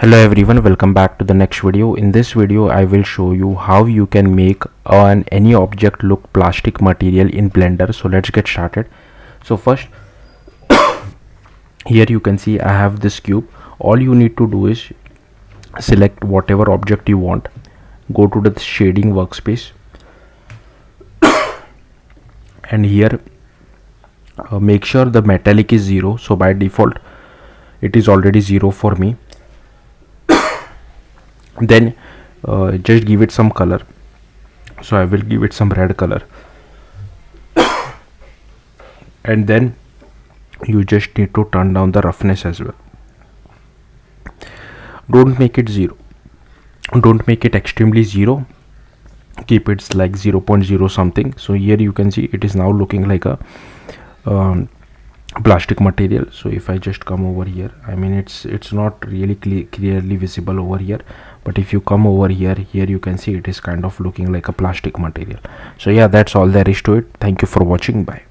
Hello everyone, welcome back to the next video. In this video I will show you how you can make any object look plastic material in Blender. So let's get started. So first, here you can see I have this cube. All you need to do is select whatever object you want, go to the shading workspace, and here make sure the metallic is 0. So by default it is already 0 for me. Then just give it some color. So I will give it some red color, and then you just need to turn down the roughness as well. Don't make it 0, don't make it extremely 0, keep it like 0.0 something. So here you can see it is now looking like a plastic material. So if I just come over here, I mean it's not really clearly visible over here, but if you come over here you can see it is kind of looking like a plastic material. So yeah, that's all there is to it. Thank you for watching. Bye.